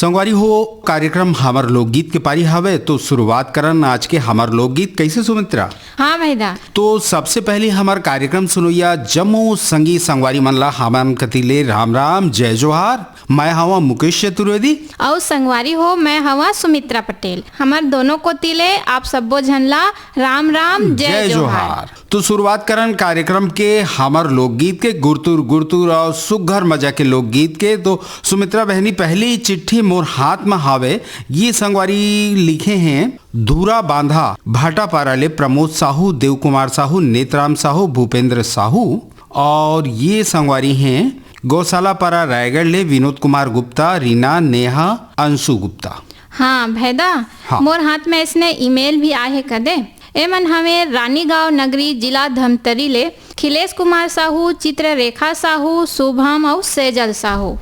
संगवारी हो कार्यक्रम हमार लोकगीत के पारी हवे तो शुरुआत करन आज के हमार लोकगीत कैसे सुमित्रा। हाँ भैया। तो सबसे पहले हमार कार्यक्रम सुनोया जम्मू संगी संगवारी मनला हमन कतिले राम राम जय जोहार। मैं हवा मुकेश चतुर्वेदी और संगवारी हो मैं हवा सुमित्रा पटेल। हमार दोनों को तिले आप सबो झनला राम राम जय जोहार। तो शुरुआत करन कार्यक्रम के हमार लोकगीत के गुरतुर गुरतुर और सुघर मजा के लोकगीत के। तो सुमित्रा बहनी पहली चिट्ठी मोर हाथ में हावे ये संगवारी लिखे हैं धूरा बांधा भाटापारा ले प्रमोद साहू, देव कुमार साहू, नेतराम साहू, भूपेंद्र साहू। और ये संगवारी हैं गौशाला पारा रायगढ़ ले विनोद कुमार गुप्ता, रीना, नेहा, अंशु गुप्ता। हाँ भैदा। हाँ। मोर हाथ में इसने ईमेल भी आए कदे एमन हमें रानीगांव नगरी जिला धमतरी ले खिलेश कुमार साहू, चित्ररेखा साहू, शुभम और सेजल साहू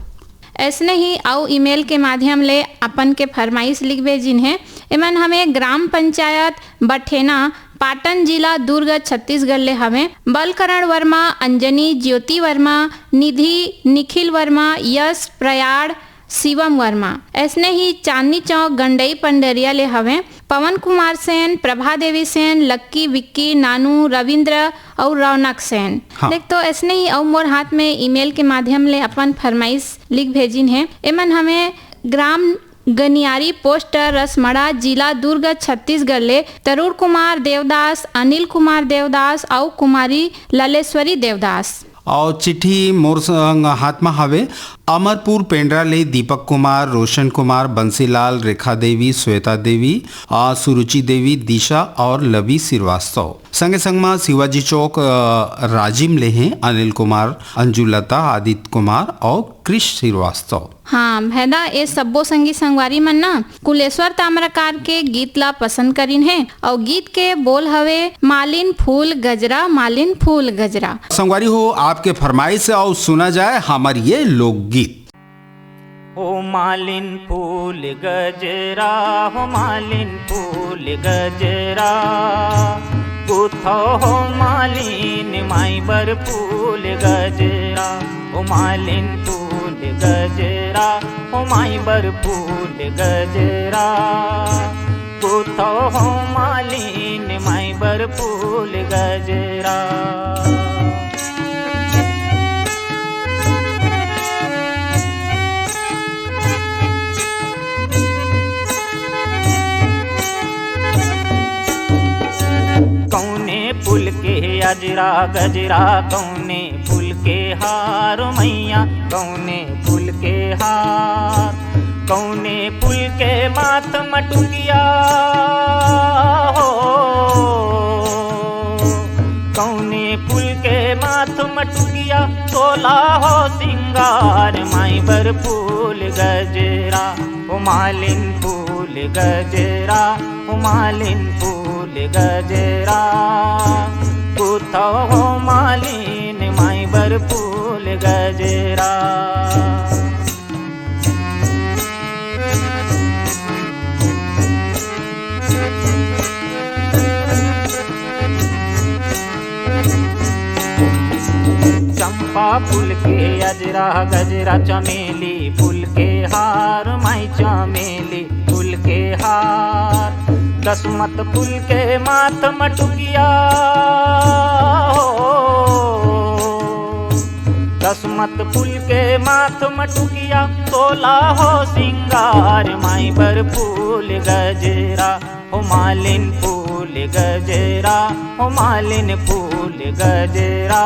ऐसने ही आओ ईमेल के माध्यम ले अपन के फरमाइश लिखबे जिन्हें एमन हमें ग्राम पंचायत बठेना पाटन जिला दुर्ग छत्तीसगढ़ ले हमें बलकरण वर्मा, अंजनी, ज्योति वर्मा, निधि, निखिल वर्मा, यश, प्रयाण, शिवम वर्मा ऐसने ही चांदनी चौक गंडई पंडरिया ले हमें पवन कुमार सेन, प्रभा देवी सेन, लक्की, विक्की, नानू, रविंद्र और रौनक सेन। हाँ। देख तो ऐसने ही और मोर हाथ में ईमेल के माध्यम ले अपन फरमाइश लिख भेजिन है एमन हमें ग्राम गनियारी पोस्ट रसमड़ा जिला दुर्ग छत्तीसगढ़ ले तरुण कुमार देवदास, अनिल कुमार देवदास और कुमारी ललेश्वरी देवदास। और चिट्ठी मोर संग हाथ में हवे अमरपुर पेंड्रा ले दीपक कुमार, रोशन कुमार, बंसीलाल, रेखा देवी, श्वेता देवी, सुरुचि देवी, दिशा और लवी श्रीवास्तव। संगे संग में शिवाजी चौक राजिम ले हैं अनिल कुमार, अंजुलता, आदित्य कुमार और कृष श्रीवास्तव। हाँ भैदा ये सब्बो संगी संगवारी मन ना कुलेश्वर ताम्रकार के गीत ला पसंद करीन है और गीत के बोल हवे मालिन फूल गजरा, मालिन फूल गजरा। संगवारी हो आपके फरमाइश से और सुना जाए हमार ये लोकगीत। ओ मालिन फूल गजरा, हो मालिन फूल गजरा, गुथो हो मालिन माई बर फूल गजरा। ओ मालिन फूल गजरा, हो माई बर फूल गजरा, गुथो हो मालिन माई बर फूल गजरा। फूल के अजरा गजरा कौने फूल के हार मैया, कौने फूल के हार, कौने फूल के माथ मटुकिया हो, कौने फूल के माथ मटुकिया, तोला हो सिंगार माई बर फूल गजरा। ओ मालिन फूल गजरा, ओ मालिन फूल गजरा, गुथो हो मालिन माई बर फूल गजरा। चंपा फूल के अजरा गजरा, चमेली फूल के हार माई चमेली फूल के हार, दसमत फूल के माथ मटुकिया हो, दसमत फूल के माथ मटुकिया, तोला हो सिंगार माई बर फूल गजरा। हो मालिन फूल गजरा, हो मालिन फूल गजरा,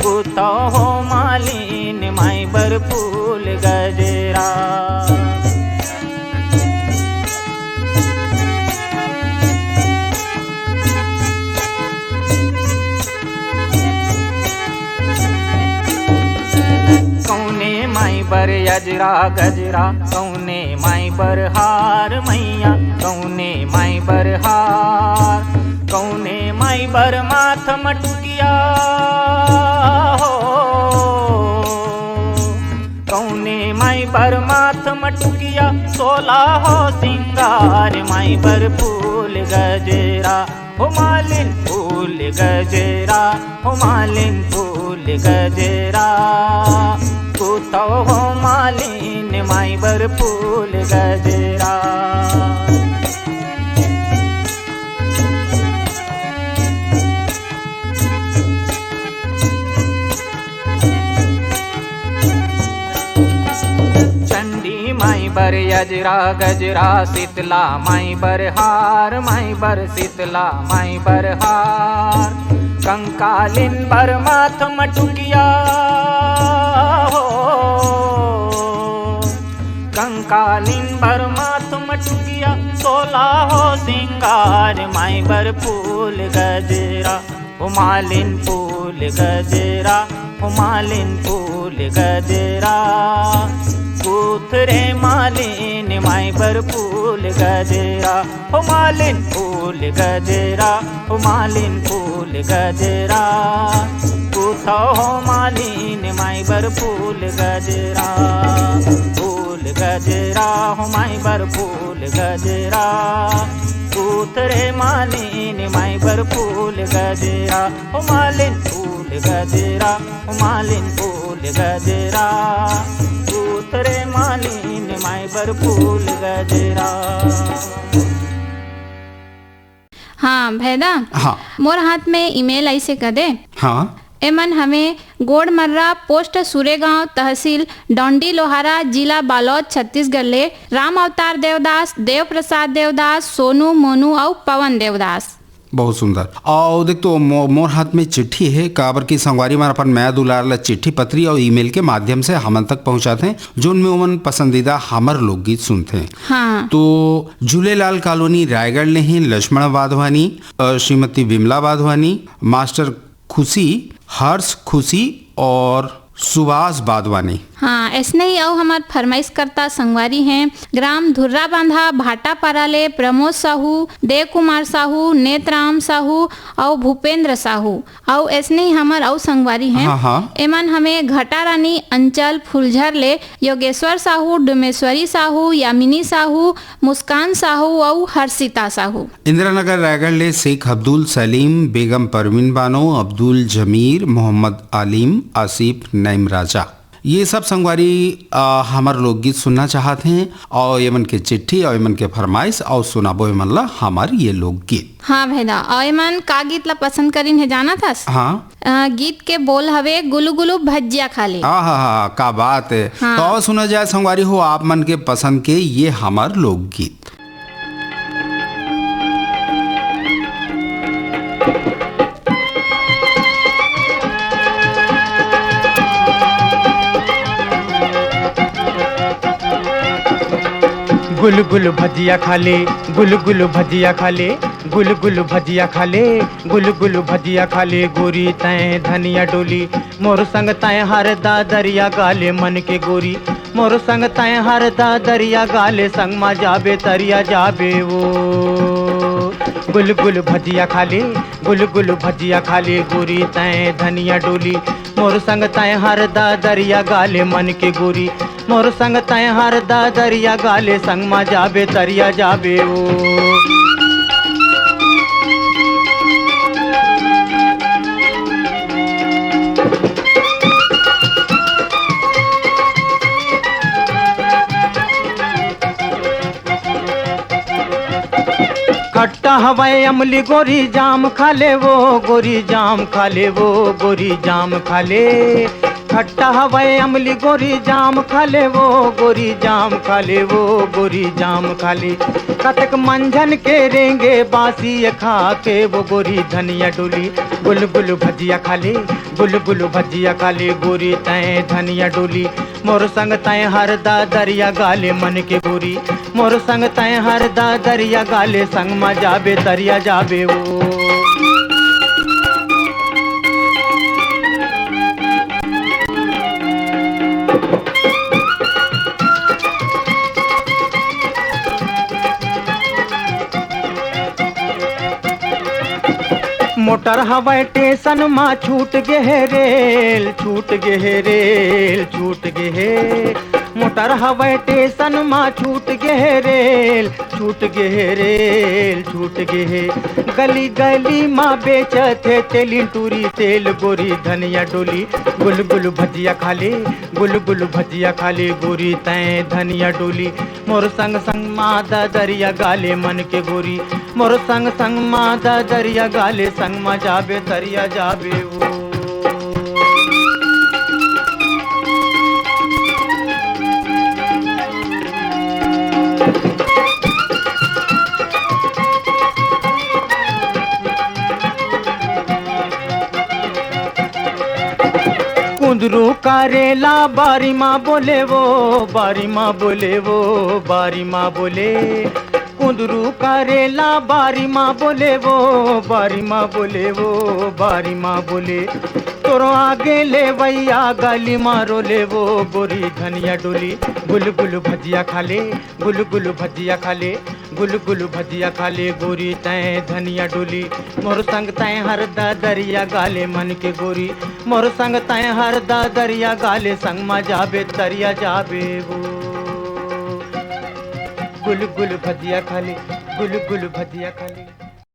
गुथो हो मालिन माई बर फूल गजरा। माई बर अजरा गजरा, कौने माई बर हार मैया, कौने माई बर हार, कौने माई बर माथ मटुकिया हो, कौने माई बर माथ मटुकिया, सोला हो सिंगार माई बर फूल गजरा। हो मालिन फूल गजरा, हो मालिन फूल गजरा, कूथो हो मालिन माई बर फूल गजरा। चंडी माई बर यजरा गजरा शीतला माई बर हार माई बर शीतला माई बर हार। कंकालिन बर माथ मटुकिया हो, कंकालिन बर माथ मटुकिया 16 हो सिंगार माई बर फूल गजरा। ओ मालिन फूल गजरा, ओ मालिन फूल गजरा। कूथरे मालिन माई बर फूल गजरा। ओ मालिन फूल गजरा, ओ मालिन फूल गजरा। कूथो हो मालिन माई बर फूल गजरा। फूल गजरा हो माई बर फूल गजरा। कूथरे मालिन माई बर फूल गजरा। ओ मालिन फूल गजरा, ओ मालिन फूल गजरा। कूथरे मालिन माई बर फूल गजरा। हाँ भैदा, हाँ मोर हाथ में ईमेल ऐसे कर दे। हाँ एमन हमें गोड़मर्रा पोस्ट सुरेगांव तहसील डोंडी लोहारा जिला बालोद छत्तीसगढ़ ले राम अवतार देवदास, देव प्रसाद देवदास, सोनू मोनू और पवन देवदास। बहुत सुंदर। और देख तो मोर हाथ में चिट्ठी है काबर की संगवारी मार अपन मैं दुलार ला चिट्ठी पत्री और ईमेल के माध्यम से हमन तक पहुंचाते हैं जो उनमें उमन पसंदीदा हमर लोकगीत सुनते हैं। हाँ तो झूलेलाल कॉलोनी रायगढ़ ले हैं लक्ष्मण वाधवानी, श्रीमती विमला वाधवानी, मास्टर खुशी, हर्ष खुशी और सुभाष वाधवानी। हाँ ऐसने ही और हमार फरमाइश करता संगवारी हैं ग्राम धुर्रा बांधा भाटा पाराले प्रमोद साहू, देव कुमार साहू, नेतराम साहू और भूपेंद्र साहू। और ऐसने ही हमार और संगवारी हैं हाँ, हाँ। एमन हमें घटा रानी अंचल फुलझर ले योगेश्वर साहू, डुमेश्वरी साहू, यामिनी साहू, मुस्कान साहू और हर्षिता साहू। इंदिरा नगर रायगढ़ ले शेख अब्दुल सलीम, बेगम परवीन बानो, अब्दुल जमीर, मोहम्मद आलिम, आसिफ नईम राजा। ये सब संगवारी हमार लोकगीत सुनना चाहते हैं और यमन के चिट्ठी और यमन के फरमाइश और सुनाबो यमन ला हमार ये लोकगीत। हाँ भैदा, और एमन का गीत ला पसंद करीन है जाना था? हाँ गीत के बोल हवे गुलू गुलू भजिया खा ले। हाँ का बात है। हाँ। तो सुना जाए संगवारी हो आप मन के पसंद के ये हमार लोकगीत। गुल गुल भजिया खा ले, गुल गुल भजिया खा ले, गुल गुल भजिया खा ले, गुल गुल भजिया खा ले। गोरी तैं धनिया डोली मोर संग तैं हर दा दरिया गाले मन के गोरी मोर संग तैं हर दा दरिया गाले संग मा जाबे तरिया जाबे वो। गुल गुल भजिया खा ले, गुल गुल भजिया खा ले। गोरी तैं धनिया डोली मोर संग तैं हर दा दरिया गाले मन के गोरी मोर संग तैं हर दा दरिया गाले संग मा जाबे तरिया जाबे वो। खट्टा हवाए अमली गोरी जाम खा ले वो, गोरी जाम खा ले वो, गोरी जाम खा ले। खट्टा हवाए अमली गोरी जाम खा ले वो, गोरी जाम खा ले वो, गोरी जाम खा ले। कतक मंझन के रेंगे बासी खा के वो गोरी धनिया डोली गुल गुल भजिया खा ले, गुल गुल भजिया खा ले। गोरी तैं धनिया डोली मोर संग तैं हर दा दरिया गाले मन के गोरी मोर संग तैं हर दा दरिया गाले संग मा जाबे तरिया जाबे वो। मोटर हवाई स्टेशन मा छूट गे है रेल, छूट गे है रेल, छूट गे है। मोटर हवाई स्टेशन माँ छूट गे रेल, छूट गे रेल, छूट गे। गली गली माँ बेचते तेली टूरी तेल गोरी धनिया डोली, गुल गुल भजिया खाले, गुल गुल भजिया खाले गोरी तैं धनिया डोली। मोर संग संग माँ दरिया गाले मन के गोरी, मोर संग संग माँ दरिया गाले संग माँ जाबे दरिया जाबे वो। कुंदरू करेला बारी माँ बोले वो, बारी माँ बोले वो, बारी माँ बोले। कुंदरू करेला बारी माँ बोले वो, बारी माँ बोले वो, बारी माँ बोले। तोरो आगे ले भैया गाली मारो ले वो गोरी धनिया डोली, गुल गुल भजिया खाले, गुल गुल भजिया खाले, गुल गुल भजिया खाले गोरी तैं धनिया डोली। मोर संग तैं हर दरिया गाले मन के गोरी, मोर संग तैं हर दरिया गाले संग मा जाबे दरिया जाबे वो। गुल गुल भजिया खाले, गुल गुल भजिया खाले।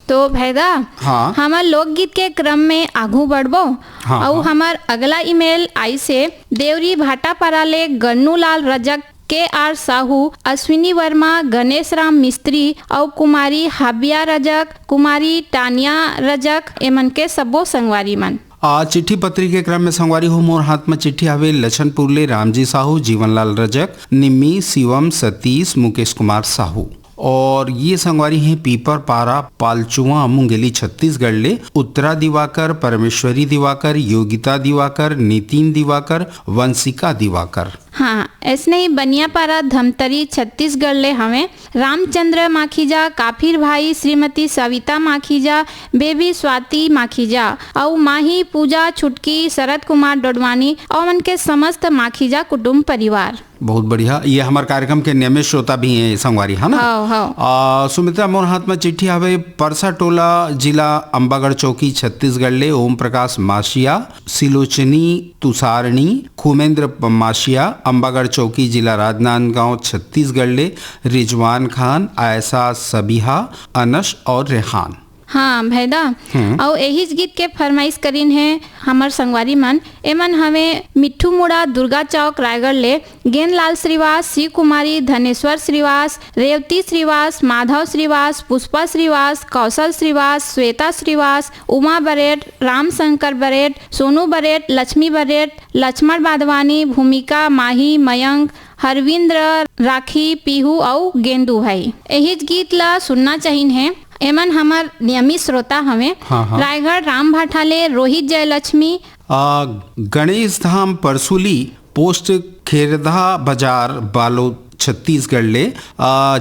तो भैदा हाँ। हमार लोकगीत के क्रम में आगू बढ़बो। हाँ, और हाँ। हमार अगला ईमेल आई से देवरी भाटापारा ले गन्नू लाल रजक, के आर साहू, अश्विनी वर्मा, गणेश राम मिस्त्री और कुमारी हाबिया रजक, कुमारी टानिया रजक, एमन के सबो संगवारी मन। चिट्ठी पत्री के क्रम में संगवारी हो मोर हाथ में चिट्ठी आवे लछनपुर ले रामजी साहू, जीवनलाल रजक, निम्मी, शिवम, सतीश, मुकेश कुमार साहू। और ये संगवारी हैं पीपर पारा पालचुआ मुंगेली छत्तीसगढ़ ले उत्तरा दिवाकर, परमेश्वरी दिवाकर, योगिता दिवाकर, नितिन दिवाकर, वंशिका दिवाकर। हाँ, ऐसने ही बनियापारा धमतरी छत्तीसगढ़ ले हमें रामचंद्र माखीजा, काफिर भाई, श्रीमती सविता माखीजा, बेबी स्वाति माखीजा और माही पूजा छुटकी, शरद कुमार डोडवानी और उनके समस्त माखीजा कुटुंब परिवार। बहुत बढ़िया। ये हमारे कार्यक्रम के नियमित श्रोता भी हैं संगवारी, है ना? हाँ, हाँ। सुमित्रा मोर हाथ में चिट्ठी आवे परसा टोला जिला अंबागढ़ चौकी छत्तीसगढ़ ले ओम प्रकाश माशिया, सिलोचनी तुषारणी, खुमेंद्र माशिया, अंबागढ़ चौकी जिला राजनांदगांव छत्तीसगढ़ ले रिजवान खान, आयशा, सबिहा, अनस और रेहान। हाँ भैदा, और यही गीत के फरमाइश करीन है हमार संगवारी मन। एमन हमें मिट्ठू मुड़ा दुर्गा चौक रायगढ़ ले गेंदलाल श्रीवास, शिव कुमारी, धनेश्वर श्रीवास, रेवती श्रीवास, माधव श्रीवास, पुष्पा श्रीवास, कौशल श्रीवास, श्वेता श्रीवास, उमा बरेट, रामशंकर बरेट, सोनू बरेट, लक्ष्मी बरेट, लक्ष्मण बाधवानी, भूमिका, माही, मयंक, हरविंद्र, राखी, पीहू और गेंदू भाई। यही गीत ला सुनना चाहिए है। एमन हमार नियमित श्रोता हमें। हाँ, हाँ। रायगढ़ राम भाठाले, रोहित जयलक्ष्मी, गणेश धाम परसुली पोस्ट खेरधा बाजार बालो छत्तीसगढ़ ले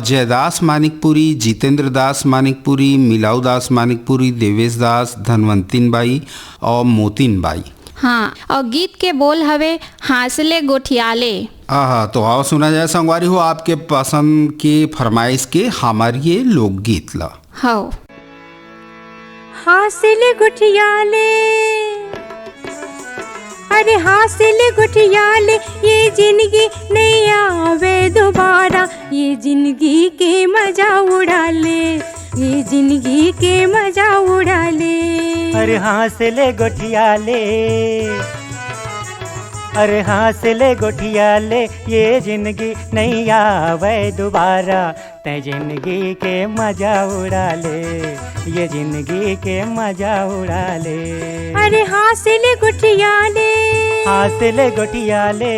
जयदास मानिकपुरी, जितेंद्र दास मानिकपुरी, मिलाऊ दास मानिकपुरी, देवेश दास, धनवंतिन बाई और मोतिन बाई। हाँ, और गीत के बोल हवे हासले गोठियाले। तो आओ सुना जाए संगवारी हो आपके पसंद के फरमाइश के हमारे ये लोकगीत ला। हाँ। हासिल गुठियाले, अरे हासिल गुठियाले, ये जिंदगी नहीं आवे दोबारा, ये जिंदगी के मजा उड़ा ले, ये जिंदगी के मजा उड़ा ले। अरे हासिल गुठियाले, अरे हासिल गुठियाले, ये जिंदगी नहीं आवे दोबारा, ते जिंदगी के मजा उड़ा ले, ये जिंदगी के मजा उड़ा ले। अरे हासिल गुठियाले, हासिल गुठियाले।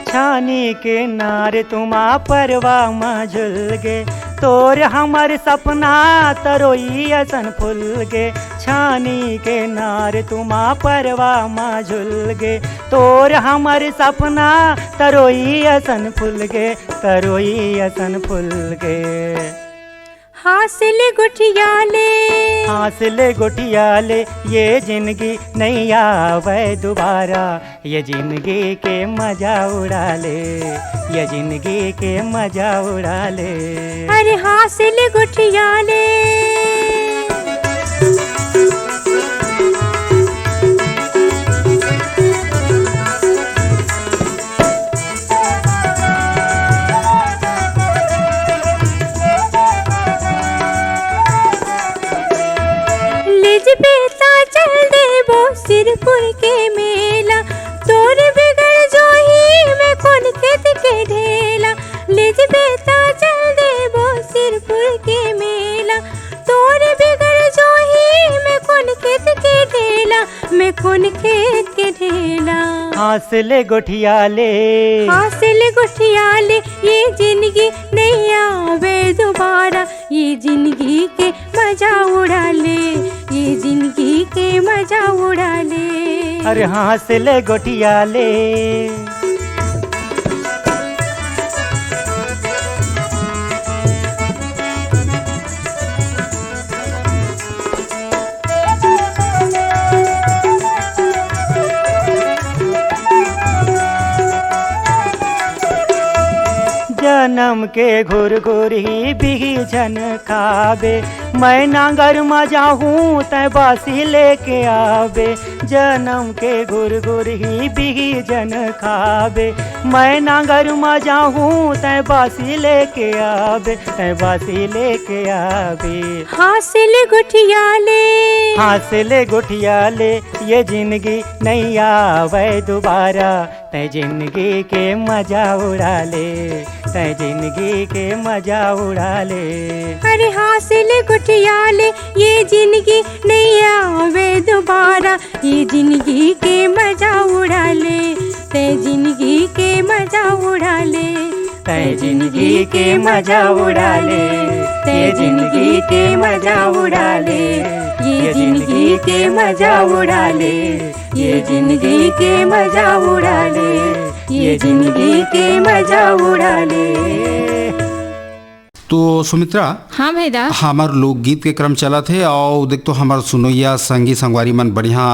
छानी के नार तुमा परवा झुल गे, तोर हमर सपना तरोई असन फुल गे। छानी के नार तुमा परवा झुल गे, तोर हमर सपना तरोई असन फुल गे, तरोई असन फुल गे। हासिल गुठियाले हासिल गुठियाले ये जिंदगी नहीं आवे दोबारा, ये जिंदगी के मजा उड़ा ले, ये जिंदगी के मजा उड़ा ले। अरे हासिल गुठियाले बेटा चल देबो सिरपुर के मेला, तोर बिगड़ जो ही मैं कौन खेत के ढेला। लेज बेटा चल देबो सिरपुर के मेला, तोर बिगड़ जो ही मैं कौन खेत के ढेला, मैं कौन खेत के ढेला। हासिल गुठियाले हासिल गुठियाले ये जिंदगी नहीं आवे दोबारा, ये जिंदगी के मजा उड़ा ले, ये जिंदगी के मजा उड़ा ले। अरे हासिल गुठियाले जन्म के घुर घुर ही बिही झन खाबे, मैं नांगर मजा हूँ तय बासी लेके आवे। जन्म के घुर घुर ही बिही झन खाबे, मैं नांगर मजा हूँ तय बासी लेके आवे, तय बासी लेके आवे। हासिल गुठियाले हासिल गुठियाले ये जिंदगी नहीं आवे दोबारा, तय जिंदगी के मजा उड़ा ले, तय जिंदगी के मजा उड़ा ले। अरे हासिल गुठियाले ये जिंदगी नहीं आवे दोबारा, ये जिंदगी के मजा उड़ा ले, तय जिंदगी के मजा उड़ा ले, तय जिंदगी के मजा उड़ा ले, तय जिंदगी के मजा उड़ा ले, ये जिंदगी के मजा उड़ा ले, ये जिंदगी के मजा उड़ा ले, ये जिंदगी के मजा उड़ा ले। तो सुमित्रा, हाँ भैया, हमार लोकगीत के क्रम चला थे और देख तो हमार सुनोइया संगी संगवारी मन बढ़िया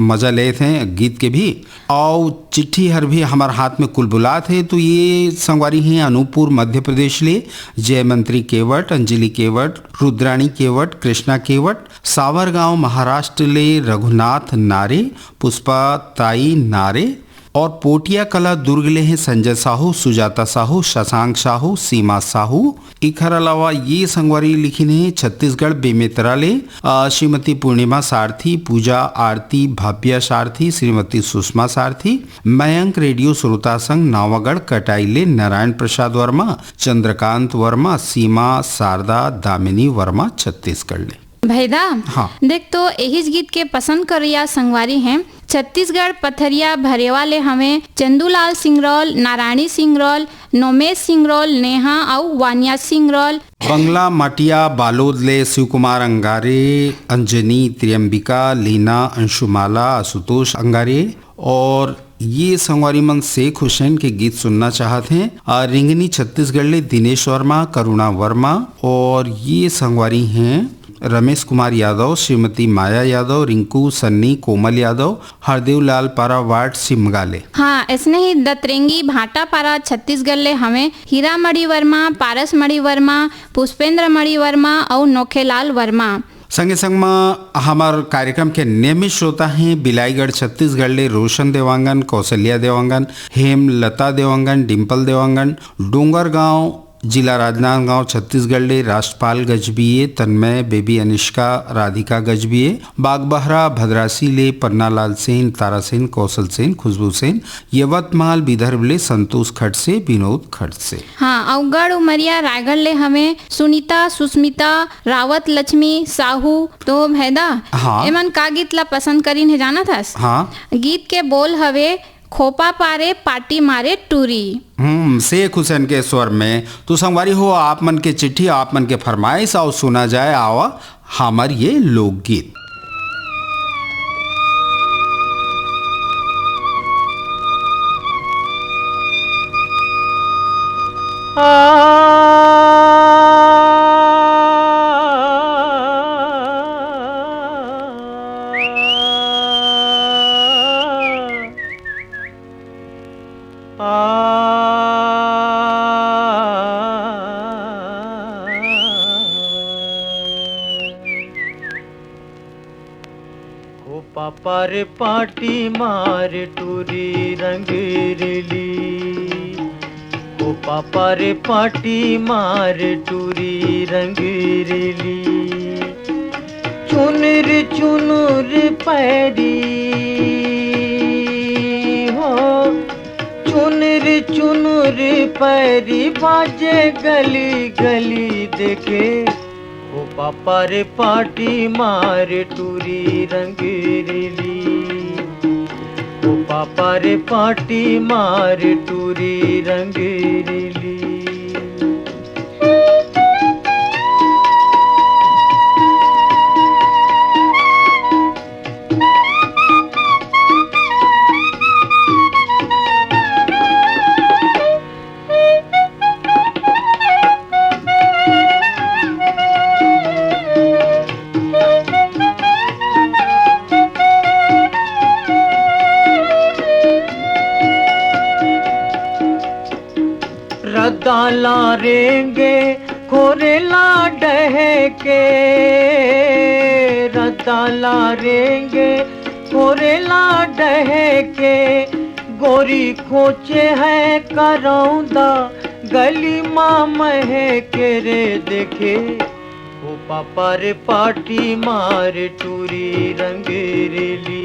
मजा ले थे गीत के भी, और चिट्ठी हर भी हमार हाथ में कुलबुला थे। तो ये संगवारी हैं अनूपपुर मध्य प्रदेश ले जयमंत्री केवट, अंजलि केवट, रुद्राणी केवट, कृष्णा केवट, सावरगांव महाराष्ट्र ले रघुनाथ नारे, पुष्पा ताई नारे, और पोटिया कला दुर्ग ले हैं संजय साहू, सुजाता साहू, शशांक साहू, सीमा साहू। इखर अलावा ये संगवारी लिखी ने छत्तीसगढ़ बेमेतरा ले श्रीमती पूर्णिमा सारथी, पूजा आरती भाव्या सारथी, श्रीमती सुषमा सारथी। मयंक रेडियो श्रोता संघ नावागढ़ कटाई ले नारायण प्रसाद वर्मा, चंद्रकांत वर्मा, सीमा शारदा दामिनी वर्मा छत्तीसगढ़ ले। भैया, हाँ। देख तो यही गीत के पसंद करिया संगवारी हैं छत्तीसगढ़ पथरिया भरेवा ले हमें चंदूलाल सिंगरौल, नारायणी सिंगरौल, नोमेश सिंगरौल, नेहा और वानिया सिंगरौल। बंगला माटिया बालोद ले शिव कुमार अंगारे, अंजनी त्रियंबिका, लीना अंशुमाला, आशुतोष अंगारे। और ये संगवारी मन शेख हुसैन के गीत सुनना चाहते हैं। रिंगनी छत्तीसगढ़ ले दिनेश वर्मा, करुणा वर्मा। और ये संगवारी हैं रमेश कुमार यादव, श्रीमती माया यादव, रिंकू सन्नी, कोमल यादव, हरदेव लाल पारा वार्ड सिमगाले। हाँ, ऐसने ही दतरेंगी भाटा पारा छत्तीसगढ़ ले हमें हीरा मणि वर्मा, पारस मणि वर्मा, पुष्पेंद्र मणि वर्मा और नोखेलाल वर्मा। संगे संग में हमार कार्यक्रम के नियमित श्रोता हैं बिलाईगढ़ छत्तीसगढ़ ले रोशन देवांगन, कौशल्या देवांगन, हेम लता देवांगन, डिम्पल देवांगन। डोंगरगांव जिला राजनांदगांव छत्तीसगढ़ ले राष्ट्रपाल गजबिये, तन्मय, बेबी अनिष्का, राधिका गजबिये। बागबहरा भद्रासी ले पन्नालाल सेन, तारा सेन, कौशल सेन, खुशबू सेन। यवतमाल विदर्भ ले संतोष खड़से, विनोद खड़से। हाँ, अवगढ़ उमरिया रायगढ़ ले हमें सुनीता, सुस्मिता, रावत लक्ष्मी, साहू। तो भैदा, हाँ। एमन का गीत ला पसंद करीन है जाना था? हाँ, गीत के बोल हवे खोपा पारे पाटी मारे टूरी। शेख हुसैन के स्वर में। तो संगवारी हो आप मन के चिट्ठी, आप मन के फरमाइश और सुना जाए आवा हमार ये लोकगीत। पापा रे पाटी मार टूरी रंगरेली, ओ पापा रे पाटी मार टूरी रंगरेली। चुनर चुनुर पैरी हो, चुनर चुनुर पैरी बाजे गली गली देखे, ओ पापा रे पाटी मार टूरी रंगरेली, ओ पापा रे पाटी मार टूरी रंगरेली। रदाला रेंगे खोरेला डहके, रदाला रेंगे खोरेला डहके, गोरी खोचे है करौंदा गली माँ महके रे देखे, ओ पापा रे पाटी मार टूरी रंगरेली,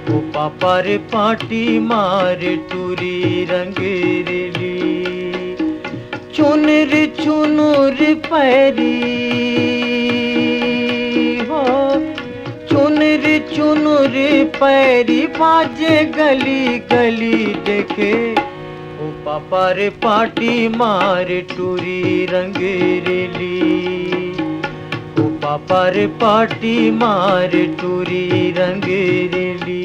ओ पापा रे पाटी मार टूरी रंगरेली। चुनर चुनुर पैरी हो, चुनर चुनुर पैरी बाजे गली गली देखे, ओ पापा रे पाटी मार टूरी रंगरेली, ओ पापा रे पाटी मार टूरी रंगरेली।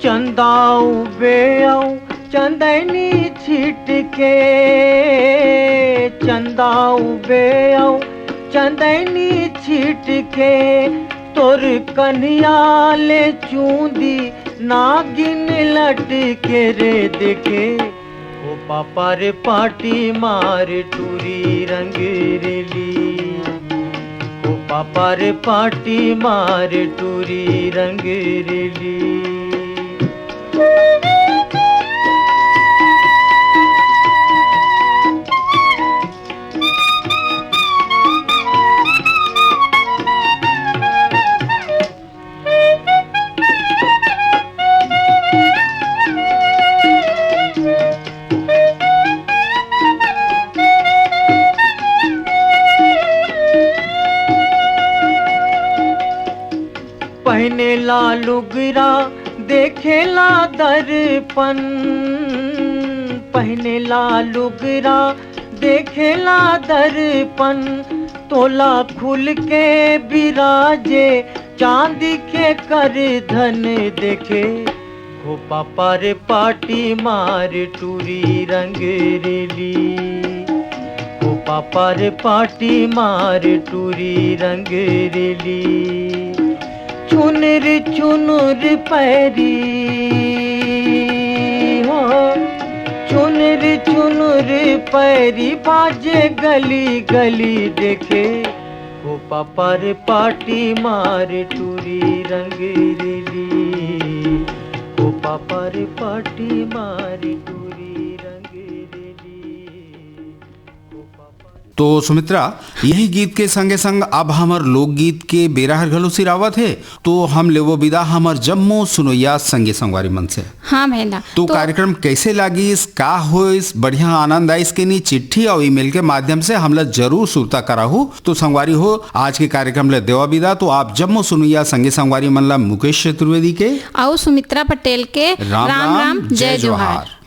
चंदाऊ बेऊ चंदनी छिटके, चंदाऊ बेऊ चंदनी छिटके, तोर कन्हैया ले चूंदी नागिन लटके रे देखे, ओ पापा रे पाटी मार टूरी रंगरेली, ओ पापा रे पाटी मार टूरी रंगरेली। पहने ला लुगरा देखेला दर्पण, पहने ला लुगरा देखेला दर्पण, तोला खुल के बिराजे चांदी के कर धन देखे, ओ पापा रे पाटी मार टूरी रंगरेली, ओ पापा रे पाटी मार टूरी रंगरेली। चुनर चुनुर पैरी हो, चुनर चुनुर पैरी बाजे गली गली देखे, ओ पापा रे पाटी मार टूरी रंगरेली, ओ पापा रे पाटी मार टूरी रंगरेली, ओ पापा। तो सुमित्रा, यही गीत के संगे संग अब हमार लोकगीत के बेराहर घलो सिरावत है, तो हम लेवो विदा हमार जम्मो सुनोया संगे संगवारी मन से। हाँ भैया, तो कार्यक्रम कैसे लागिस, का होइस, बढ़िया आनंद आइस के नी चिट्ठी और ईमेल के माध्यम से हमला जरूर सुरता कराहू। तो संगवारी हो, आज के कार्यक्रम ले देवा विदा। तो आप जम्मो सुनोया संगे संगवारी मन ला मुकेश चतुर्वेदी के और सुमित्रा पटेल के राम राम जय जोहार।